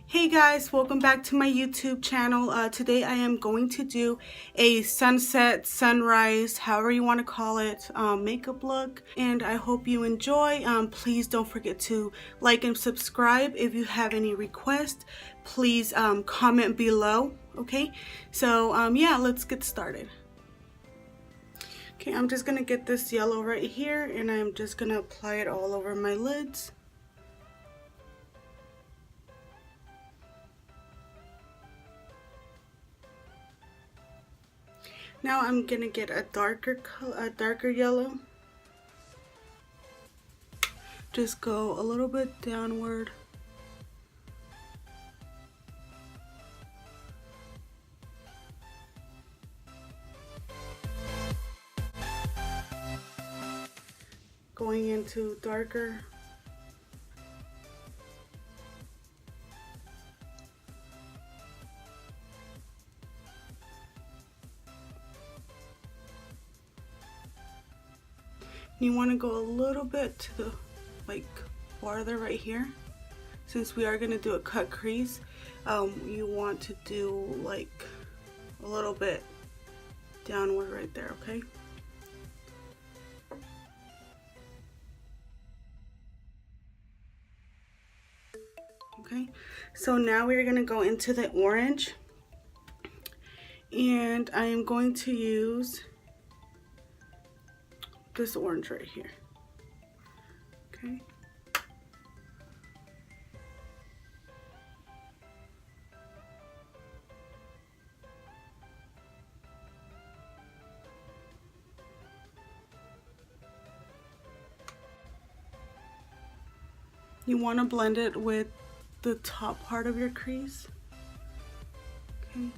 Hey guys, welcome back to my YouTube channel. Today I am going to do a sunset, sunrise, however you want to call it, makeup look, and I hope you enjoy. Please don't forget to like and subscribe. If you have any requests, please comment below, okay? So yeah, let's get started. Okay, I'm just going to get this yellow right here and I'm just going to apply it all over my lids. Now I'm gonna get a darker color, a darker yellow. Just go a little bit downward. Going into darker. You want to go a little bit to the farther right here. Since we are going to do a cut crease, you want to do like a little bit downward right there, okay? Okay, so now we're going to go into the orange, and I am going to use this orange right here. Okay. You want to blend it with the top part of your crease. Okay.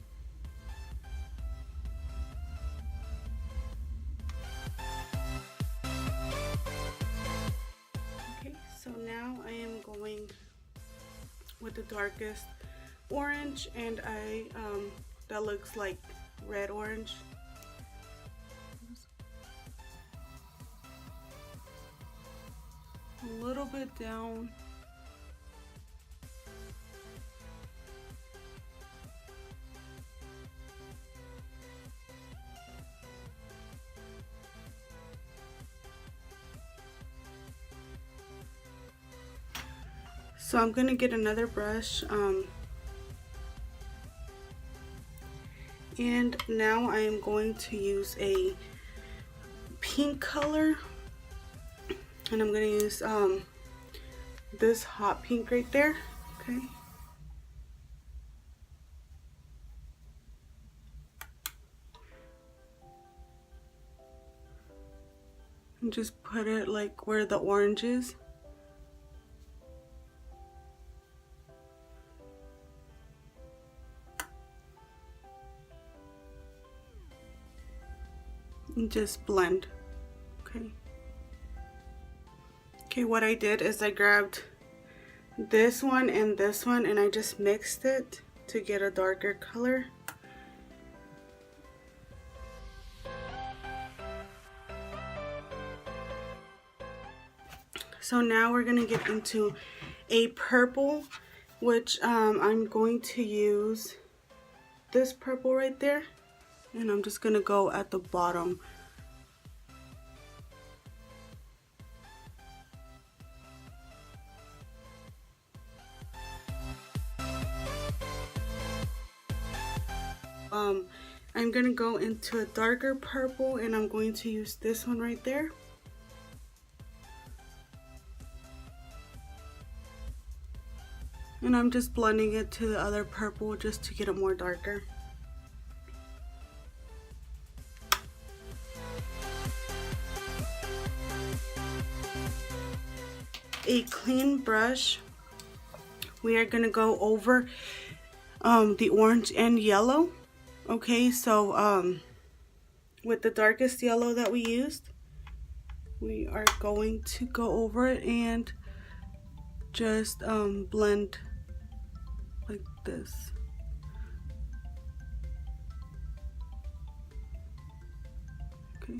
Okay, so now I am going with the darkest orange, and that looks like red orange. A little bit down. So I'm gonna get another brush, and now I am going to use a pink color, and I'm gonna use this hot pink right there. Okay. And just put it like where the orange is. And just blend. Okay. Okay, what I did is I grabbed this one and I just mixed it to get a darker color. So now we're gonna get into a purple, which I'm going to use this purple right there, and I'm just gonna go at the bottom. I'm gonna go into a darker purple, and I'm going to use this one right there. And I'm just blending it to the other purple just to get it more darker. A clean brush, we are gonna go over the orange and yellow. Okay, so with the darkest yellow that we used, we are going to go over it and just blend like this. Okay.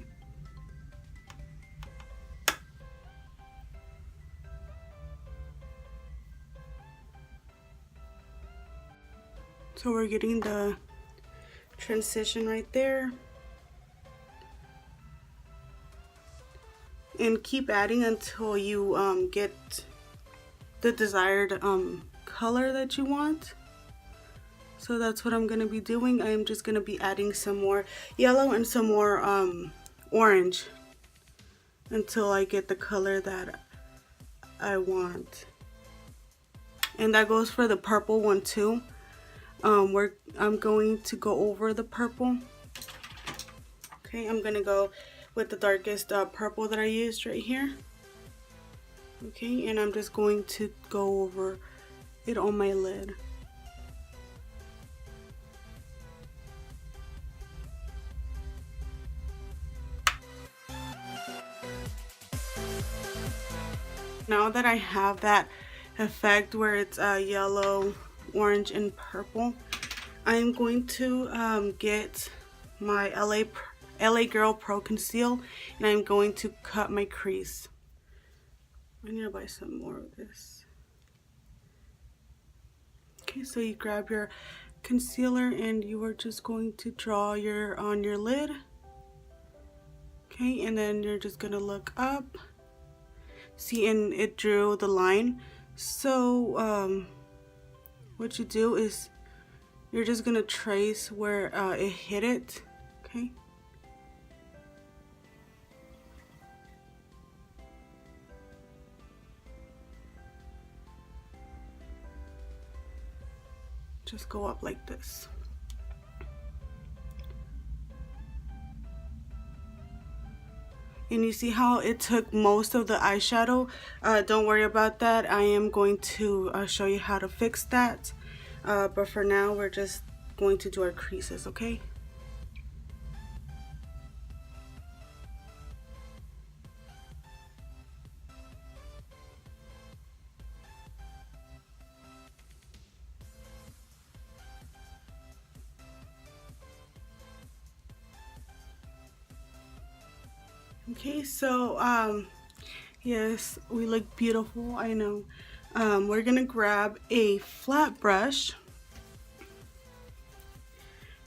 So we're getting the transition right there. And keep adding until you get the desired color that you want. So that's what I'm going to be doing. I am just going to be adding some more yellow and some more orange until I get the color that I want. And that goes for the purple one too. I'm going to go over the purple. Okay, I'm going to go with the darkest purple that I used right here. Okay, and I'm just going to go over it on my lid. Now that I have that effect where it's yellow, orange, and purple, I'm going to get my LA Girl Pro Conceal, and I'm going to cut my crease. I need to buy some more of this. Okay, so you grab your concealer and you are just going to draw on your lid. Okay, and then you're just gonna look up. See, and it drew the line. So what you do is you're just gonna trace where it hit it. Okay. Just go up like this. And you see how it took most of the eyeshadow? Don't worry about that. I am going to show you how to fix that. But for now, we're just going to do our creases, okay? Okay, so yes, we look beautiful, I know. We're gonna grab a flat brush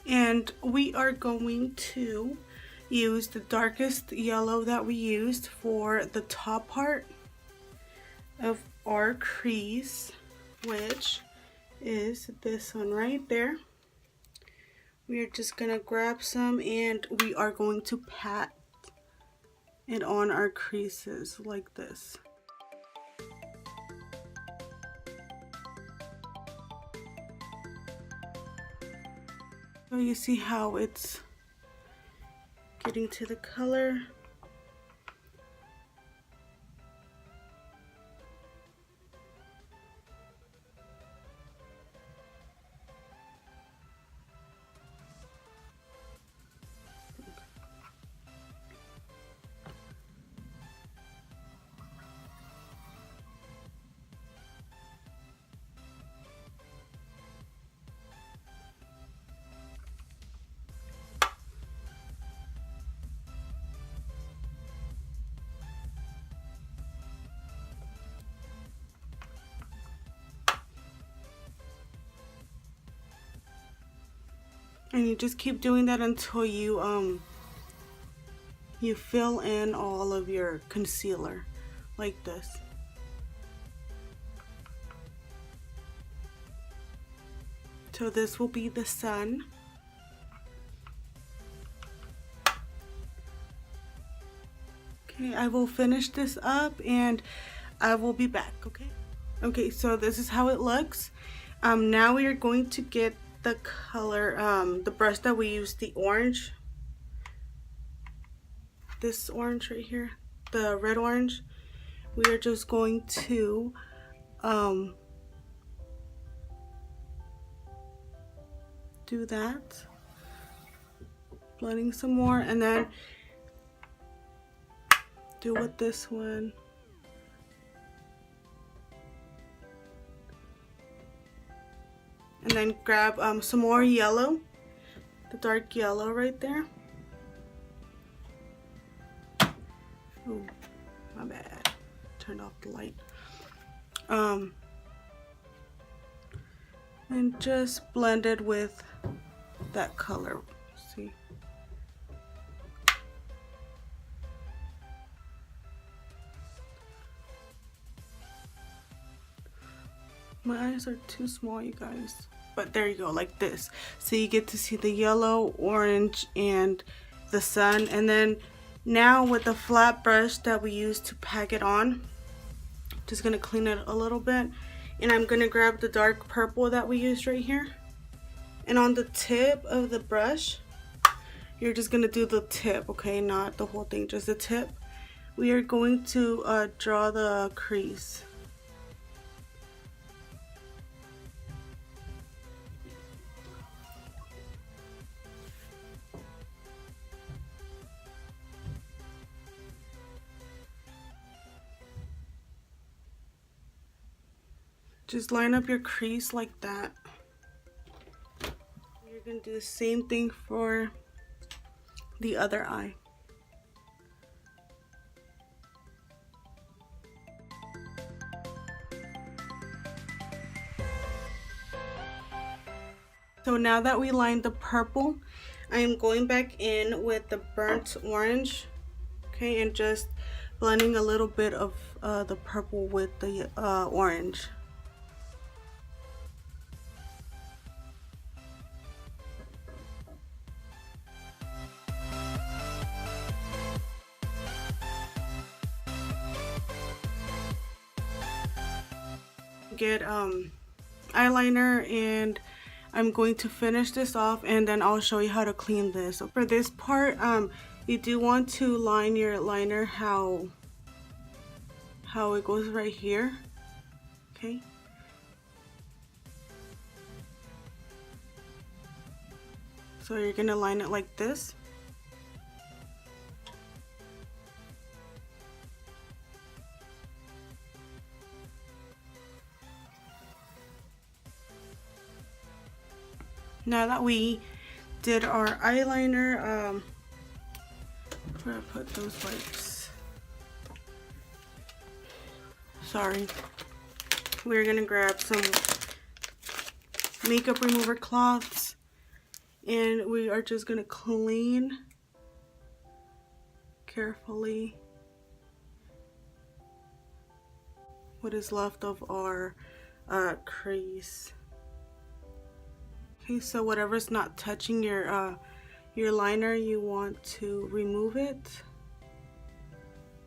and we are going to use the darkest yellow that we used for the top part of our crease, which is this one right there. We are just gonna grab some and we are going to pat it on our creases like this. So you see how it's getting to the color. And you just keep doing that until you fill in all of your concealer like this. So this will be the sun. Okay, I will finish this up and I will be back, okay? Okay, so this is how it looks. Now we are going to get the color, the brush that we used, the orange. This orange right here, the red orange. We are just going to do that. Blending some more and then do with this one. And then grab some more yellow, the dark yellow right there. Oh, my bad. Turned off the light. and just blend it with that color. See? My eyes are too small, you guys. But there you go, like this. So you get to see the yellow, orange, and the sun. And then now with the flat brush that we use to pack it on, just gonna clean it a little bit. And I'm gonna grab the dark purple that we used right here. And on the tip of the brush, you're just gonna do the tip, okay? Not the whole thing, just the tip. We are going to draw the crease. Just line up your crease like that. You're gonna do the same thing for the other eye. So now that we lined the purple, I am going back in with the burnt orange, okay, and just blending a little bit of the purple with the orange. Get eyeliner, and I'm going to finish this off, and then I'll show you how to clean this. So for this part, you do want to line your liner how it goes right here, okay? So you're gonna line it like this. Now that we did our eyeliner, where I put those wipes? Sorry. We're gonna grab some makeup remover cloths, and we are just gonna clean carefully what is left of our crease. Okay, so whatever's not touching your liner, you want to remove it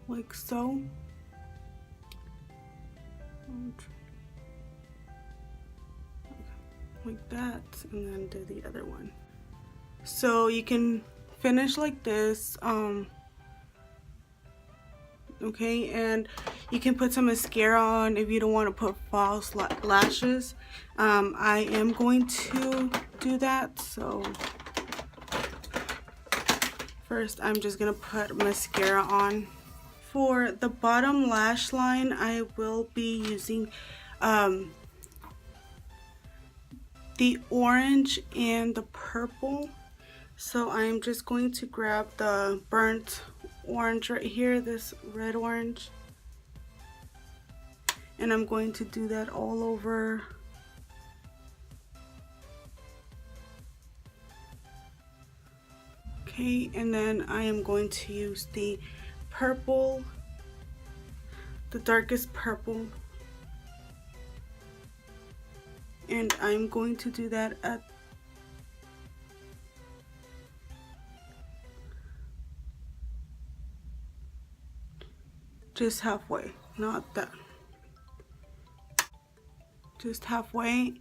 like so. Like that, and then do the other one. So you can finish like this, okay, and you can put some mascara on if you don't want to put false lashes. I am going to do that, so first I'm just gonna put mascara on. For the bottom lash line, I will be using the orange and the purple. So I'm just going to grab the burnt orange right here, this red orange, and I'm going to do that all over. Okay, and then I am going to use the purple, the darkest purple, and I'm going to do that at just halfway, not that, just halfway.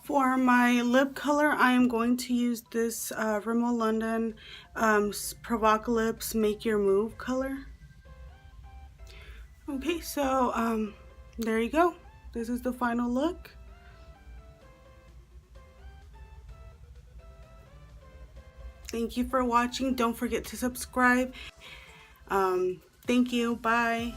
For my lip color, I am going to use this Rimmel London Provocalips Make Your Move color. Okay, so there you go. This is the final look. Thank you for watching. Don't forget to subscribe. Thank you. Bye.